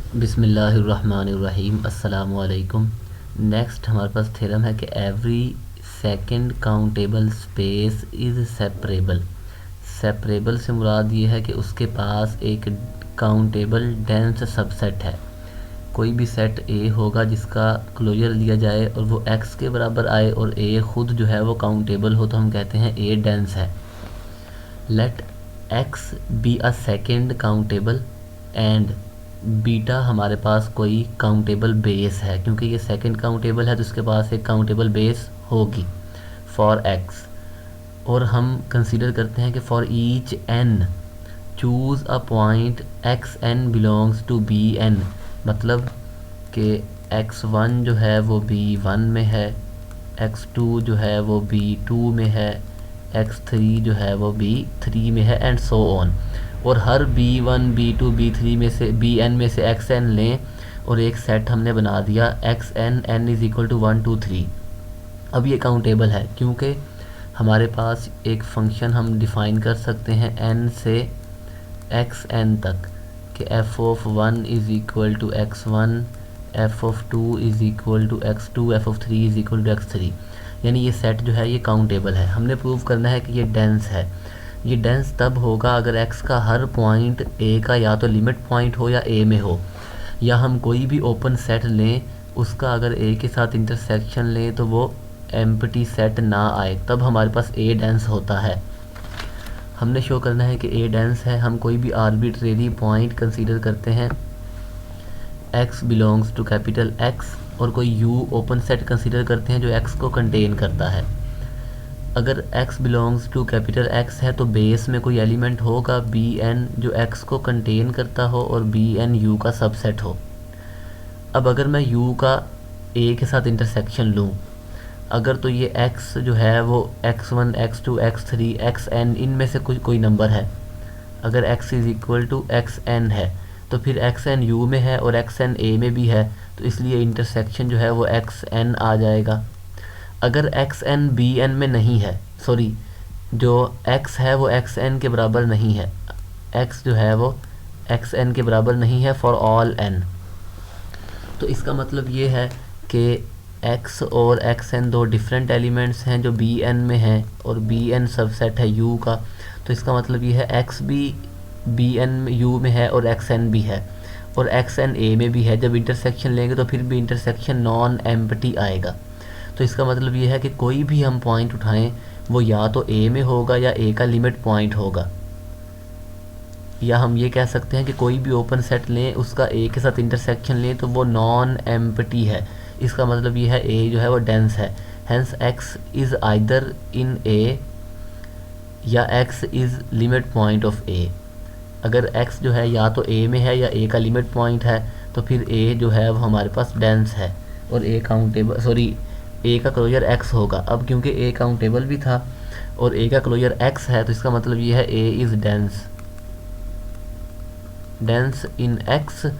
बिस्मिल्लाहिर्रहमानिर्रहीम अस्सलामुअलैकुम। नेक्स्ट हमारे पास थ्योरम है कि every second countable space is separable. Separable से मुराद ये है कि उसके पास एक काउंटेबल डेंस सबसेट है। कोई भी सेट ए होगा जिसका क्लोजर लिया जाए और वो एक्स के बराबर आए और ए खुद जो है वो काउंटेबल हो, तो हम कहते हैं ए डेंस है। Let X be a second countable and beta हमारे पास कोई काउंटेबल बेस है, क्योंकि ये सेकंड काउंटेबल है तो इसके पास एक काउंटेबल बेस होगी फॉर एक्स। और हम कंसीडर करते हैं कि for each N choose a point X N belongs to B N, मतलब कि एक्स वन जो है वो बी वन में है, एक्स टू जो है वो बी टू में है, एक्स थ्री जो है वो बी थ्री में है, एंड सो ऑन। और हर B one B two B three में से बी एन में से एक्स एन लें और एक सेट हमने बना दिया X N N is equal to 1 2 3। अब ये काउंटेबल है क्योंकि हमारे पास एक फंक्शन हम डिफ़ाइन कर सकते हैं एन से एक्स एन तक कि F of one is equal to X one, F of two is equal to X two, F of three is equal to X three. यानी ये सेट जो है ये काउंटेबल है। हमने प्रूव करना है कि ये डेंस है। ये डेंस तब होगा अगर x का हर पॉइंट a का या तो लिमिट पॉइंट हो या a में हो, या हम कोई भी ओपन सेट लें उसका अगर a के साथ इंटरसेक्शन लें तो वो एम्प्टी सेट ना आए, तब हमारे पास a डेंस होता है। हमने शो करना है कि a डेंस है। हम कोई भी आर्बिट्रेरी पॉइंट कंसीडर करते हैं x belongs to capital X और कोई u ओपन सेट कंसीडर करते हैं जो x को कंटेन करता है। अगर x belongs to capital X है तो बेस में कोई एलिमेंट होगा Bn जो x को कंटेन करता हो और Bn u का सबसेट हो। अब अगर मैं u का a के साथ इंटरसेक्शन लूँ, अगर तो ये x जो है वो x1 x2 x3 xn इनमें से कोई नंबर है, अगर x is equal to xn है तो फिर xn u में है और xn a में भी है, तो इसलिए इंटरसेक्शन जो है वो xn आ जाएगा। अगर xn bn में नहीं है, सॉरी जो x है वो xn के बराबर नहीं है, x जो है वो xn के बराबर नहीं है फॉर ऑल n, तो इसका मतलब ये है कि x और xn दो डिफरेंट एलिमेंट्स हैं जो bn में हैं और bn सबसेट है u का। तो इसका मतलब ये है x भी bn u में है और xn भी है और xn a में भी है। जब इंटरसेक्शन लेंगे तो फिर भी इंटरसेक्शन नॉन एम्प्टी आएगा। तो इसका मतलब ये है कि कोई भी हम पॉइंट उठाएं वो या तो a में होगा या a का लिमिट पॉइंट होगा, या हम ये कह सकते हैं कि कोई भी ओपन सेट लें उसका a के साथ इंटरसेक्शन लें तो वो नॉन एम्प्टी है। इसका मतलब ये है a जो है वो डेंस है। Hence x is either in a या x is limit point of a। अगर x जो है या तो a में है या a का लिमिट पॉइंट है तो फिर a जो है वो हमारे पास डेंस है और a काउंटेबल a का क्लोजर x होगा। अब क्योंकि a काउंटेबल भी था और a का क्लोजर x है तो इसका मतलब ये है a is dense in x,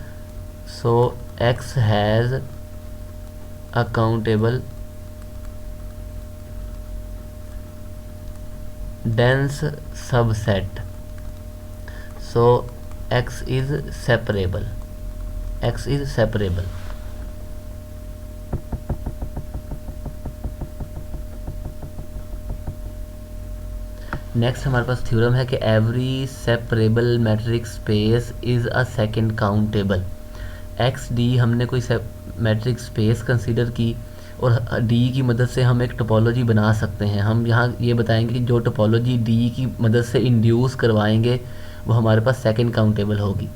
so x has a countable dense subset, so x is separable. Next हमारे पास थ्योरम है कि every separable metric space is a second countable. X D हमने कोई मैट्रिक स्पेस कंसीडर की और D की मदद से हम एक टोपोलॉजी बना सकते हैं। हम यहाँ ये बताएंगे कि जो टोपोलॉजी डी की मदद से इंड्यूस करवाएंगे वो हमारे पास सेकंड काउंटेबल होगी।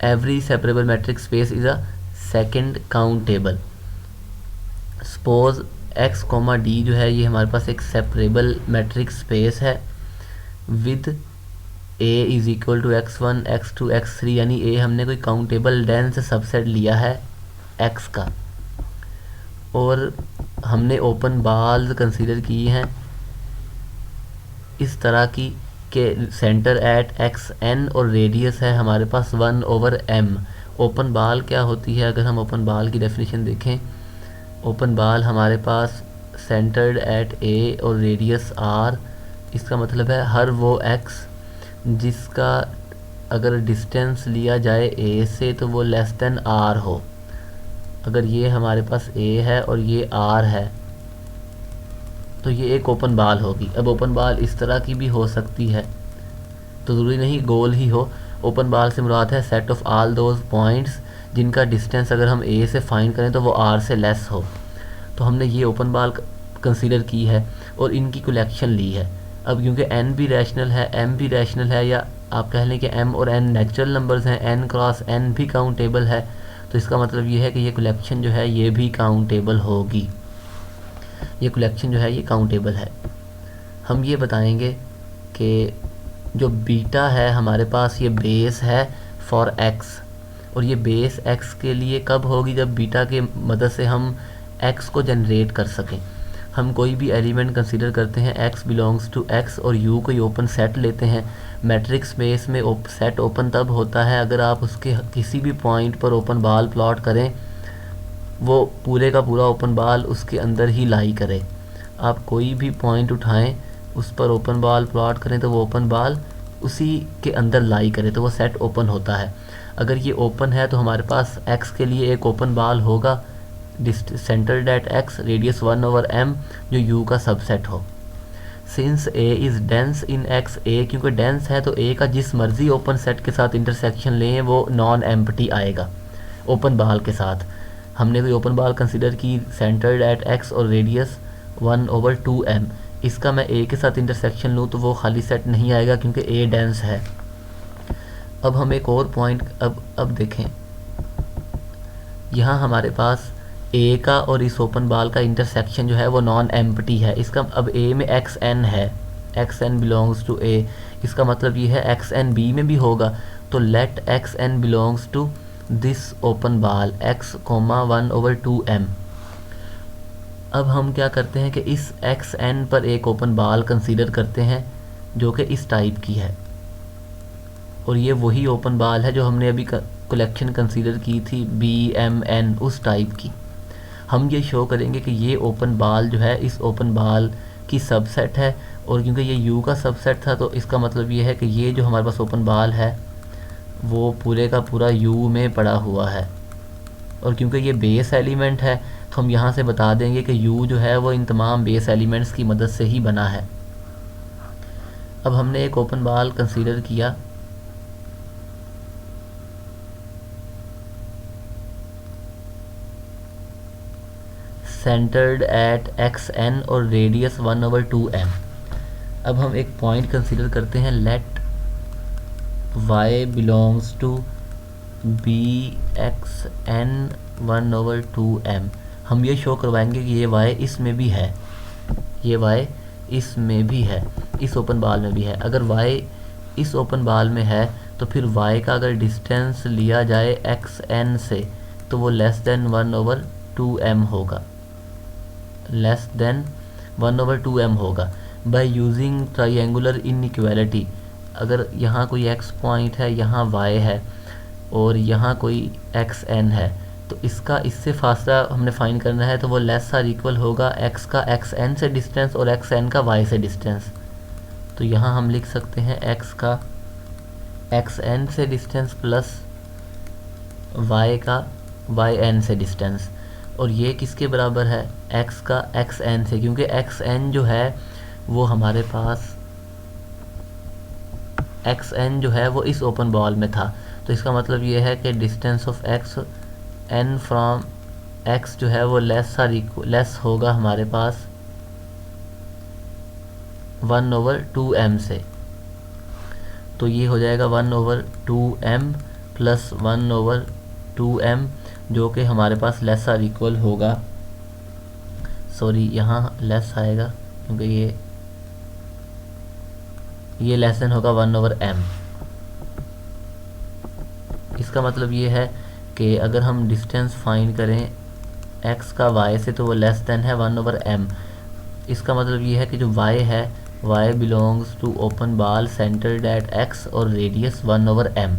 Every separable metric space is a second countable. Suppose x comma d जो है ये हमारे पास एक सेपरेबल मैट्रिक स्पेस है with a is equal to x1 x2 x3, यानी ए हमने कोई काउंटेबल डेंस सबसेट लिया है x का और हमने ओपन बाल्स कंसीडर की हैं इस तरह की कि सेंटर एट xn और रेडियस है हमारे पास 1/m। ओपन बाल क्या होती है? अगर हम ओपन बाल की डेफिनेशन देखें, ओपन बाल हमारे पास सेंटर्ड एट a और रेडियस r। इसका मतलब है हर वो x जिसका अगर डिस्टेंस लिया जाए ए से तो वो लेस देन आर हो। अगर ये हमारे पास ए है और ये आर है तो ये एक ओपन बाल होगी। अब ओपन बाल इस तरह की भी हो सकती है, तो ज़रूरी नहीं गोल ही हो। ओपन बाल से मुराद है set of all those points जिनका डिस्टेंस अगर हम ए से फाइंड करें तो वो आर से लेस हो। तो हमने ये ओपन बाल कंसीडर की है और इनकी कलेक्शन ली है। अब क्योंकि n भी रैशनल है, m भी रैशनल है, या आप कह लें कि m और n नेचुरल नंबर्स हैं, n क्रॉस n भी काउंटेबल है, तो इसका मतलब ये है कि ये कलेक्शन जो है ये भी काउंटेबल होगी। ये कलेक्शन जो है ये काउंटेबल है। हम ये बताएंगे कि जो बीटा है हमारे पास ये बेस है फॉर x, और ये बेस x के लिए कब होगी, जब बीटा के मदद से हम x को जनरेट कर सकें। हम कोई भी एलिमेंट कंसीडर करते हैं x बिलोंग्स टू x और u कोई ओपन सेट लेते हैं। मैट्रिक्स स्पेस में सेट ओपन तब होता है अगर आप उसके किसी भी पॉइंट पर ओपन बाल प्लॉट करें, वो पूरे का पूरा ओपन बाल उसके अंदर ही लाई करे। आप कोई भी पॉइंट उठाएं, उस पर ओपन बाल प्लॉट करें तो वो ओपन बाल उसी के अंदर लाई करे, तो वो सेट ओपन होता है। अगर ये ओपन है तो हमारे पास x के लिए एक ओपन बाल होगा centred at x, radius 1/m, जो u का सबसेट हो। Since a is dense in x, a क्योंकि डेंस है तो a का जिस मर्जी ओपन सेट के साथ इंटरसेक्शन लें वो नॉन एम्प्टी आएगा ओपन बाल के साथ। हमने कोई ओपन बाल कंसिडर की सेंटर्ड एट x और रेडियस 1/2m, इसका मैं a के साथ इंटरसेक्शन लूँ तो वो खाली सेट नहीं आएगा क्योंकि a डेंस है। अब हम एक और पॉइंट अब देखें, यहाँ हमारे पास a का और इस ओपन बाल का इंटरसेक्शन जो है वो नॉन एम्प्टी है। इसका अब a में xn है, xn बिलोंग्स टू a, इसका मतलब ये है xn b में भी होगा। तो let xn belongs to this open ball x, 1/2m। अब हम क्या करते हैं कि इस xn पर एक ओपन बाल कंसीडर करते हैं जो कि इस टाइप की है, और ये वही ओपन बाल है जो हमने अभी कलेक्शन कंसीडर की थी BMN उस टाइप की। हम ये शो करेंगे कि ये ओपन बाल जो है इस ओपन बाल की सबसेट है, और क्योंकि ये U का सबसेट था तो इसका मतलब ये है कि ये जो हमारे पास ओपन बाल है वो पूरे का पूरा U में पड़ा हुआ है। और क्योंकि ये बेस एलिमेंट है तो हम यहाँ से बता देंगे कि U जो है वो इन तमाम बेस एलिमेंट्स की मदद से ही बना है। अब हमने एक ओपन बाल कंसीडर किया सेंटर्ड एट xn और रेडियस 1/2m। अब हम एक पॉइंट कंसीडर करते हैं let y belongs to bxn 1/2m। हम ये शो करवाएंगे कि ये y इसमें भी है, ये y इसमें भी है, इस ओपन बाल में भी है। अगर y इस ओपन बाल में है तो फिर y का अगर डिस्टेंस लिया जाए xn से तो वो लेस देन 1/2m होगा, लेस देन 1/2m होगा। बाय यूजिंग ट्राइंगुलर इनइक्वालिटी, अगर यहाँ कोई x पॉइंट है, यहाँ y है और यहाँ कोई xn है, तो इसका इससे फासला हमने फाइंड करना है, तो वो लेस आर इक्वल होगा x का xn से डिस्टेंस और xn का y से डिस्टेंस। तो यहाँ हम लिख सकते हैं x का xn से डिस्टेंस प्लस y का yn से डिस्टेंस, और ये किसके बराबर है, x का xn से, क्योंकि xn जो है वो हमारे पास xn जो है वो इस ओपन बॉल में था। तो इसका मतलब ये है कि distance of xn from x जो है वो लेस होगा हमारे पास 1/2m से। तो ये हो जाएगा 1/2m प्लस 1/2m, जो कि हमारे पास लेस आर इक्वल होगा, सॉरी यहाँ लेस आएगा क्योंकि ये लेस देन होगा 1/m। इसका मतलब ये है कि अगर हम डिस्टेंस फाइंड करें x का y से तो वो लेस देन है 1/m। इसका मतलब ये है कि जो y है y belongs to open ball centered at x और रेडियस 1/m।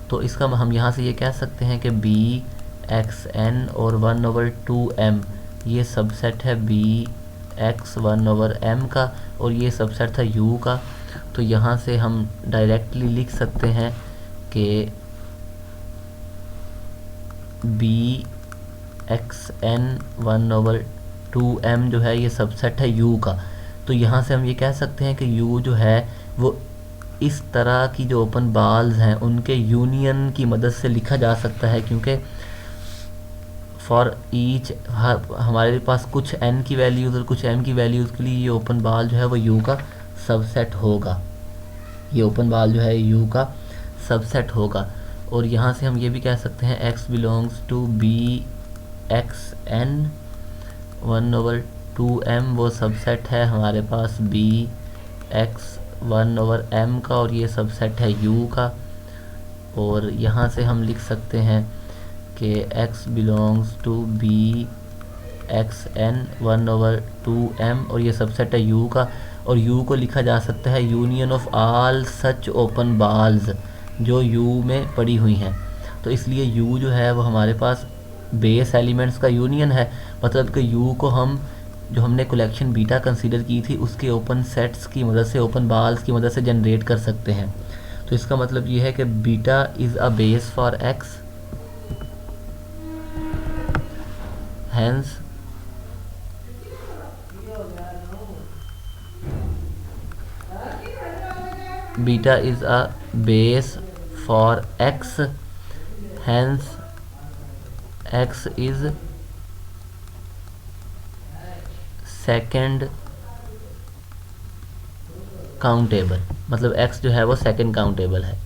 तो इसका हम यहाँ से ये कह सकते हैं कि bxn और 1/2m ये सबसेट है bx 1/m का, और ये सबसेट था u का। तो यहाँ से हम डायरेक्टली लिख सकते हैं कि बी एक्स एन 1/2m जो है ये सबसेट है u का। तो यहाँ से हम ये कह सकते हैं कि u जो है वो इस तरह की जो ओपन बाल्स हैं उनके यूनियन की मदद से लिखा जा सकता है, क्योंकि फॉर ईच हमारे पास कुछ n की वैल्यूज़ और कुछ m की वैल्यूज़ के लिए ये ओपन बाल जो है वो u का सबसेट होगा। ये ओपन बाल जो है u का सबसेट होगा। और यहाँ से हम ये भी कह सकते हैं x belongs to B x n 1/2m वो सबसेट है हमारे पास बी एक्स 1/m का, और ये सबसेट है u का। और यहाँ से हम लिख सकते हैं कि x belongs to B x n 1/2m और ये सबसेट है u का। और u को लिखा जा सकता है union of all such open balls जो u में पड़ी हुई हैं। तो इसलिए u जो है वो हमारे पास बेस एलिमेंट्स का यूनियन है, मतलब कि u को हम जो हमने कलेक्शन बीटा कंसीडर की थी उसके ओपन सेट्स की मदद से, ओपन बाल्स की मदद से जनरेट कर सकते हैं। तो इसका मतलब ये है कि beta is a base for x, hence beta is a base for x, hence x is second countable, मतलब x जो है वो सेकेंड काउंटेबल है।